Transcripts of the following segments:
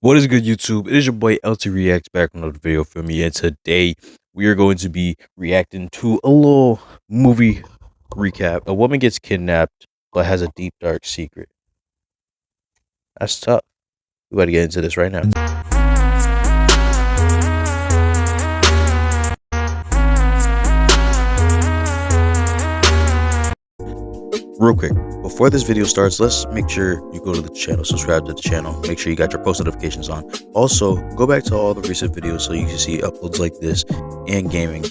What is good, YouTube? It is your boy LTReacts back with another video for me, and today we are going to be reacting to a little movie recap. A woman gets kidnapped but has a deep dark secret. That's tough. We got to get into this right now. Real quick, before this video starts, let's make sure you go to the channel, subscribe to the channel, make sure you got your post notifications on. Also, go back to all the recent videos so you can see uploads like this and gaming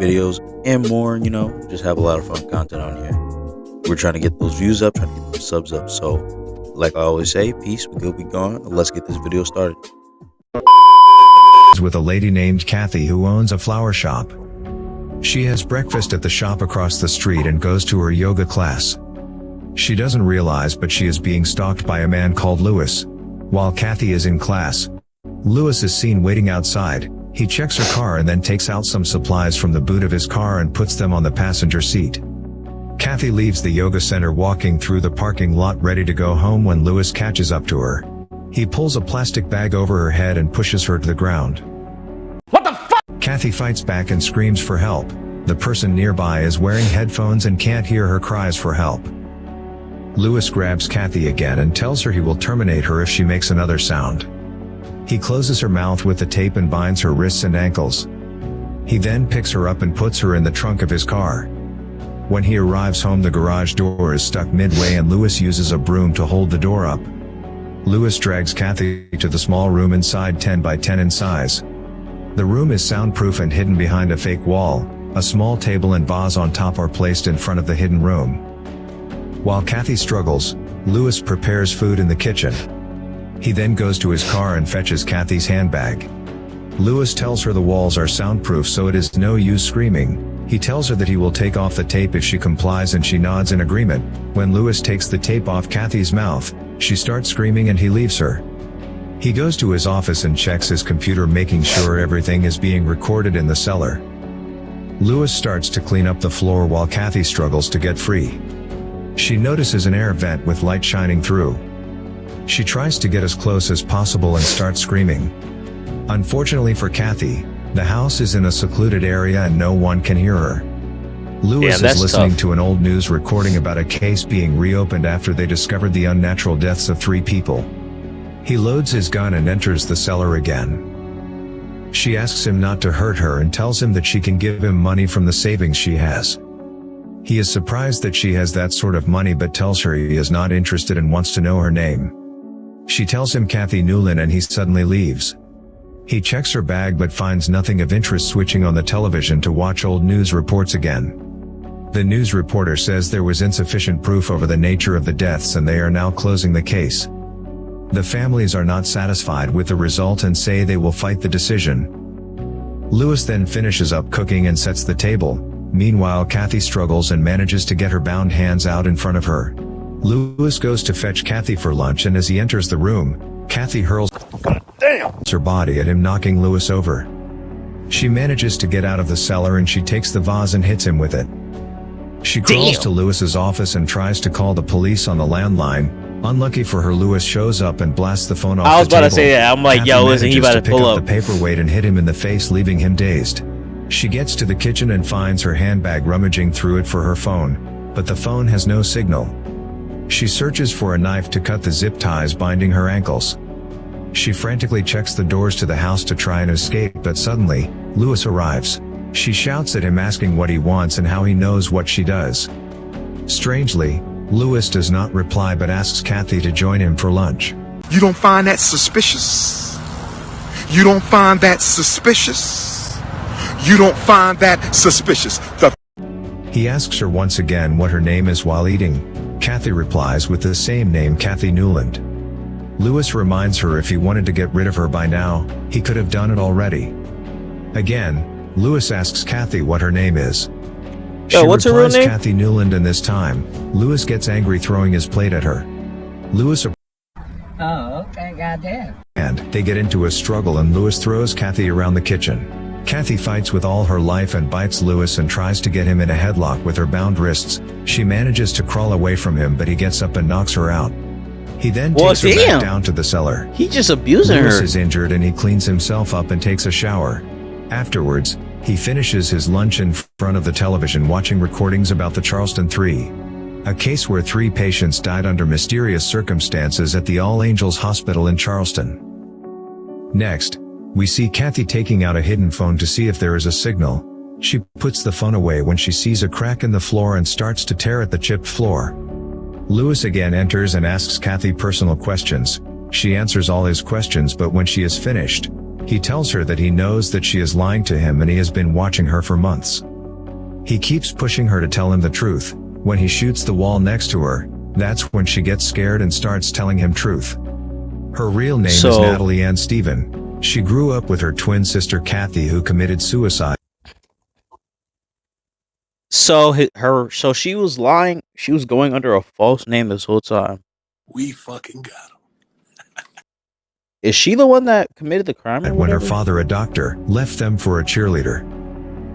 videos and more. You know, just have a lot of fun content on here. We're trying to get those views up, trying to get those subs up. So, like I always say, peace, we good, we gone. Let's get this video started. With a lady named Kathy who owns a flower shop. She has breakfast at the shop across the street and goes to her yoga class. She doesn't realize, but she is being stalked by a man called Lewis. While Kathy is in class, Lewis is seen waiting outside. He checks her car and then takes out some supplies from the boot of his car and puts them on the passenger seat. Kathy leaves the yoga center walking through the parking lot ready to go home when Lewis catches up to her. He pulls a plastic bag over her head and pushes her to the ground. What the fuck? Kathy fights back and screams for help. The person nearby is wearing headphones and can't hear her cries for help. Lewis grabs Kathy again and tells her he will terminate her if she makes another sound. He closes her mouth with the tape and binds her wrists and ankles. He then picks her up and puts her in the trunk of his car. When he arrives home, the garage door is stuck midway and Lewis uses a broom to hold the door up. Lewis drags Kathy to the small room inside, 10 by 10 in size. The room is soundproof and hidden behind a fake wall. A small table and vase on top are placed in front of the hidden room. While Kathy struggles, Lewis prepares food in the kitchen. He then goes to his car and fetches Kathy's handbag. Lewis tells her the walls are soundproof, so it is no use screaming. He tells her that he will take off the tape if she complies, and she nods in agreement. When Lewis takes the tape off Kathy's mouth, she starts screaming and he leaves her. He goes to his office and checks his computer, making sure everything is being recorded in the cellar. Lewis starts to clean up the floor while Kathy struggles to get free. She notices an air vent with light shining through. She tries to get as close as possible and starts screaming. Unfortunately for Kathy, the house is in a secluded area and no one can hear her. Lewis is listening to an old news recording about a case being reopened after they discovered the unnatural deaths of 3 people. He loads his gun and enters the cellar again. She asks him not to hurt her and tells him that she can give him money from the savings she has. He is surprised that she has that sort of money, but tells her he is not interested and wants to know her name. She tells him Kathy Newland and he suddenly leaves. He checks her bag but finds nothing of interest, switching on the television to watch old news reports again. The news reporter says there was insufficient proof over the nature of the deaths and they are now closing the case. The families are not satisfied with the result and say they will fight the decision. Lewis then finishes up cooking and sets the table. Meanwhile, Kathy struggles and manages to get her bound hands out in front of her. Lewis goes to fetch Kathy for lunch, and as he enters the room, Kathy hurls her body at him, knocking Lewis over. She manages to get out of the cellar and she takes the vase and hits him with it. She crawls to Lewis's office and tries to call the police on the landline. Unlucky for her, Lewis shows up and blasts the phone off the table. I was about to say that. I'm like, yo, listen, he about to pull up the paperweight and hit him in the face, leaving him dazed. She gets to the kitchen and finds her handbag, rummaging through it for her phone, but the phone has no signal. She searches for a knife to cut the zip ties binding her ankles. She frantically checks the doors to the house to try and escape, but suddenly, Lewis arrives. She shouts at him, asking what he wants and how he knows what she does. Strangely, Lewis does not reply but asks Kathy to join him for lunch. You don't find that suspicious? You don't find that suspicious? You don't find that suspicious? He asks her once again what her name is while eating. Kathy replies with the same name, Kathy Newland. Lewis reminds her if he wanted to get rid of her by now, he could have done it already. Again, Lewis asks Kathy what her name is. What's her real name? Kathy Newland, and this time, Lewis gets angry, throwing his plate at her. Lewis Oh, okay, goddamn. And they get into a struggle and Lewis throws Kathy around the kitchen. Kathy fights with all her life and bites Lewis and tries to get him in a headlock with her bound wrists. She manages to crawl away from him, but he gets up and knocks her out. He then Well, takes her damn. back down to the cellar. He just abusing Lewis her. is injured and he cleans himself up and takes a shower. Afterwards, he finishes his lunch in front of the television watching recordings about the Charleston 3. A case where 3 patients died under mysterious circumstances at the All Angels Hospital in Charleston. Next, we see Kathy taking out a hidden phone to see if there is a signal. She puts the phone away when she sees a crack in the floor and starts to tear at the chipped floor. Lewis again enters and asks Kathy personal questions. She answers all his questions, but when she is finished, he tells her that he knows that she is lying to him and he has been watching her for months. He keeps pushing her to tell him the truth. When he shoots the wall next to her, that's when she gets scared and starts telling him truth. Her real name is Natalie Ann Steven. She grew up with her twin sister Kathy, who committed suicide. So she was lying. She was going under a false name this whole time. We fucking got him. Is she the one that committed the crime? And when her father, a doctor, left them for a cheerleader.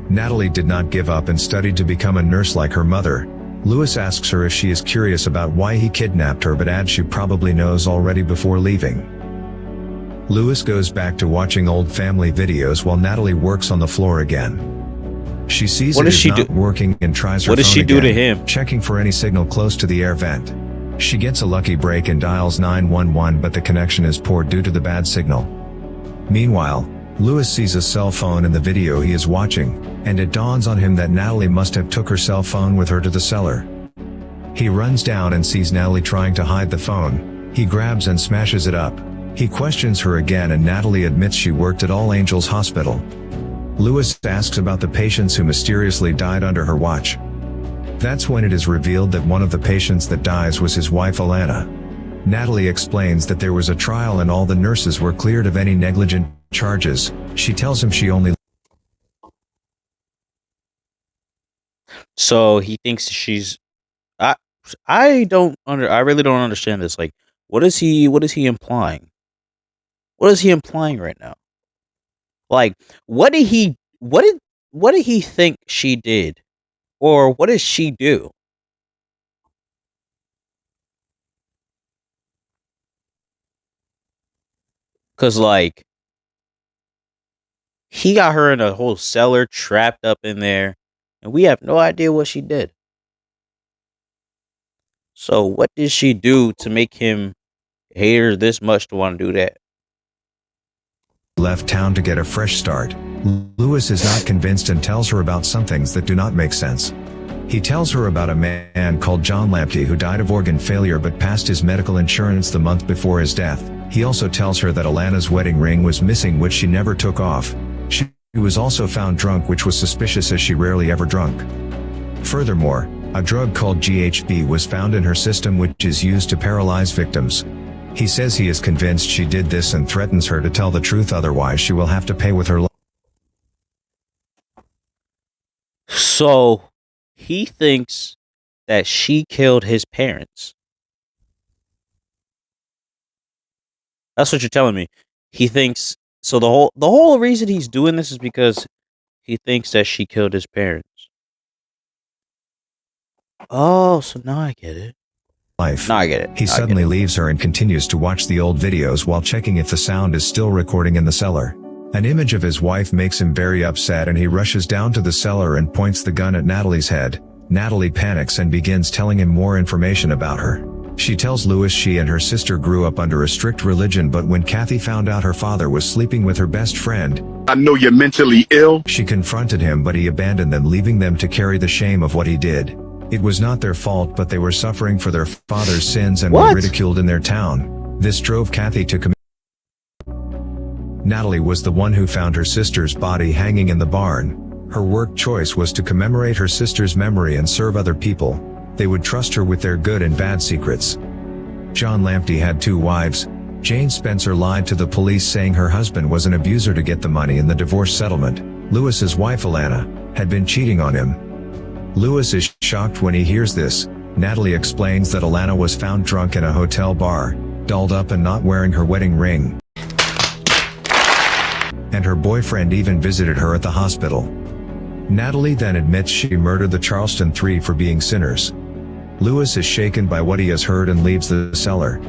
Natalie did not give up and studied to become a nurse like her mother. Lewis asks her if she is curious about why he kidnapped her, but adds she probably knows already before leaving. Lewis goes back to watching old family videos while Natalie works on the floor again. She sees it is not working and tries her phone again. What does she do to him? Checking for any signal close to the air vent. She gets a lucky break and dials 911, but the connection is poor due to the bad signal. Meanwhile, Lewis sees a cell phone in the video he is watching, and it dawns on him that Natalie must have took her cell phone with her to the cellar. He runs down and sees Natalie trying to hide the phone. He grabs and smashes it up. He questions her again and Natalie admits she worked at All Angels Hospital. Lewis asks about the patients who mysteriously died under her watch. That's when it is revealed that one of the patients that dies was his wife Alana. Natalie explains that there was a trial and all the nurses were cleared of any negligent charges. She tells him she only... So he thinks she's... I really don't understand this. Like, what is he implying? What is he implying right now? Like, what did he think she did? Or what does she do? Cause like, he got her in a whole cellar, trapped up in there, and we have no idea what she did. So what did she do to make him hate her this much to want to do that? Left town to get a fresh start. Lewis is not convinced and tells her about some things that do not make sense. He tells her about a man called John Lamptey who died of organ failure but passed his medical insurance the month before his death. He also tells her that Alana's wedding ring was missing, which she never took off. She was also found drunk, which was suspicious as she rarely ever drunk. Furthermore, a drug called GHB was found in her system, which is used to paralyze victims. He says he is convinced she did this and threatens her to tell the truth, otherwise she will have to pay with her life. So he thinks that she killed his parents. That's what you're telling me. He thinks so. The whole reason he's doing this is because he thinks that she killed his parents. Oh, so now I get it. Now I get it. He suddenly leaves her and continues to watch the old videos while checking if the sound is still recording in the cellar. An image of his wife makes him very upset and he rushes down to the cellar and points the gun at Natalie's head. Natalie panics and begins telling him more information about her. She tells Lewis she and her sister grew up under a strict religion, but when Kathy found out her father was sleeping with her best friend, I know you're mentally ill. She confronted him, but he abandoned them, leaving them to carry the shame of what he did. It was not their fault, but they were suffering for their father's sins and were ridiculed in their town. This drove Kathy to commit. Natalie was the one who found her sister's body hanging in the barn. Her work choice was to commemorate her sister's memory and serve other people. They would trust her with their good and bad secrets. John Lamptey had 2 wives. Jane Spencer lied to the police saying her husband was an abuser to get the money in the divorce settlement. Lewis's wife Alana had been cheating on him. Lewis is shocked when he hears this. Natalie explains that Alana was found drunk in a hotel bar, dolled up and not wearing her wedding ring. And her boyfriend even visited her at the hospital. Natalie then admits she murdered the Charleston 3 for being sinners. Lewis is shaken by what he has heard and leaves the cellar.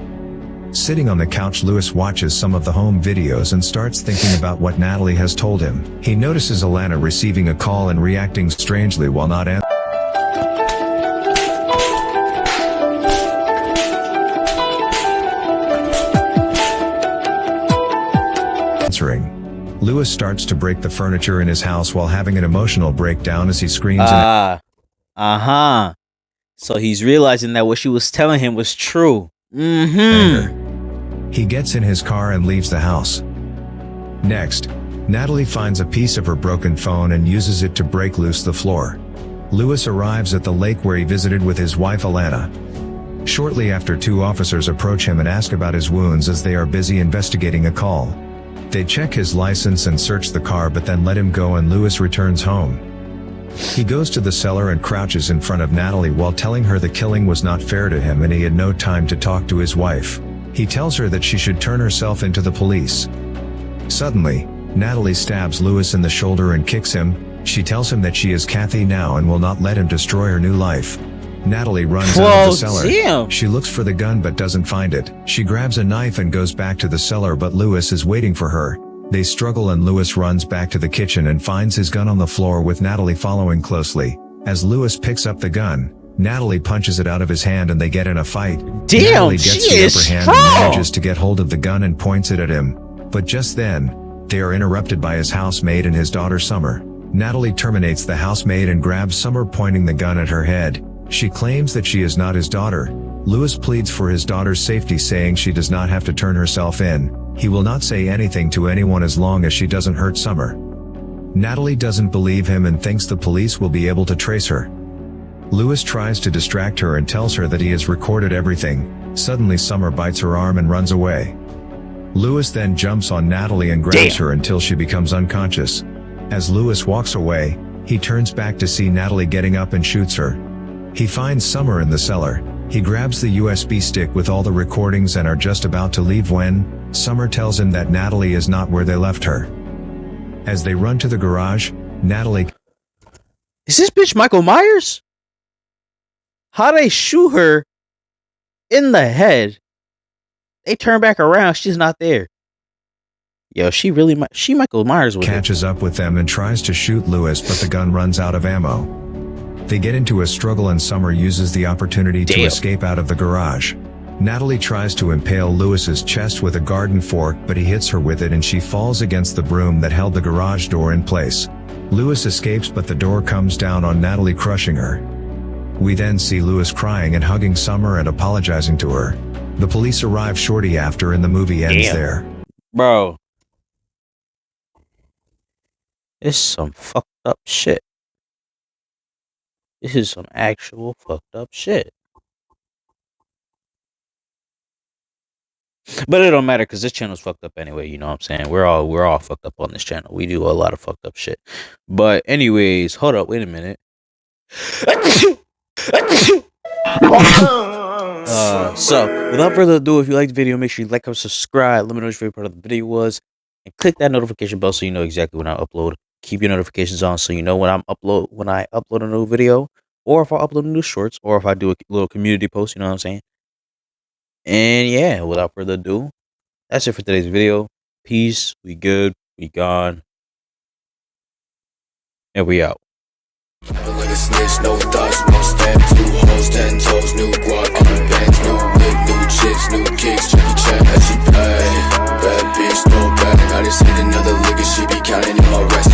Sitting on the couch, Louis watches some of the home videos and starts thinking about what Natalie has told him. He notices Alana receiving a call and reacting strangely while not answering. Louis starts to break the furniture in his house while having an emotional breakdown as he screams So he's realizing that what she was telling him was true. anger. He gets in his car and leaves the house. Next, Natalie finds a piece of her broken phone and uses it to break loose the floor. Louis arrives at the lake where he visited with his wife Alana. Shortly after, 2 officers approach him and ask about his wounds as they are busy investigating a call. They check his license and search the car but then let him go, and Louis returns home. He goes to the cellar and crouches in front of Natalie while telling her the killing was not fair to him and he had no time to talk to his wife. He tells her that she should turn herself into the police. Suddenly, Natalie stabs Louis in the shoulder and kicks him. She tells him that she is Kathy now and will not let him destroy her new life. Natalie runs out of the cellar. Damn. She looks for the gun but doesn't find it. She grabs a knife and goes back to the cellar, but Louis is waiting for her. They struggle and Louis runs back to the kitchen and finds his gun on the floor with Natalie following closely. As Louis picks up the gun, Natalie punches it out of his hand and they get in a fight. Damn, Natalie gets she the is upper hand strong. and manages to get hold of the gun and points it at him. But just then, they are interrupted by his housemaid and his daughter Summer. Natalie terminates the housemaid and grabs Summer, pointing the gun at her head. She claims that she is not his daughter. Louis pleads for his daughter's safety, saying she does not have to turn herself in. He will not say anything to anyone as long as she doesn't hurt Summer. Natalie doesn't believe him and thinks the police will be able to trace her. Louis tries to distract her and tells her that he has recorded everything. Suddenly Summer bites her arm and runs away. Louis then jumps on Natalie and grabs her until she becomes unconscious. As Louis walks away, he turns back to see Natalie getting up and shoots her. He finds Summer in the cellar. He grabs the USB stick with all the recordings and are just about to leave when Summer tells him that Natalie is not where they left her. As they run to the garage, Natalie... Is this bitch Michael Myers? How they shoot her in the head? They turn back around, she's not there. Yo, she Michael Myers with catches up with them and tries to shoot Louis, but the gun runs out of ammo. They get into a struggle and Summer uses the opportunity to escape out of the garage. Natalie tries to impale Louis's chest with a garden fork, but he hits her with it and she falls against the broom that held the garage door in place. Louis escapes, but the door comes down on Natalie, crushing her. We then see Louis crying and hugging Summer and apologizing to her. The police arrive shortly after and the movie ends there. Bro. It's some fucked up shit. This is some actual fucked up shit. But it don't matter because this channel's fucked up anyway, you know what I'm saying? We're all fucked up on this channel. We do a lot of fucked up shit. But anyways, hold up, wait a minute. So without further ado, if you like the video, make sure you like and subscribe. Let me know what your favorite part of the video was. And click that notification bell so you know exactly when I upload. Keep your notifications on so you know when I upload a new video, or if I upload new shorts, or if I do a little community post, you know what I'm saying? And yeah, without further ado, that's it for today's video. Peace, we good, we gone, and we out. Like a snitch, no thoughts, no stamps, new hoes, 10 toes, new guac, new bands, new wig, new chicks, new kicks, Jackie Chan, as she play. Bad bitch, no bag, I just hit another lick and she be counting in my rest.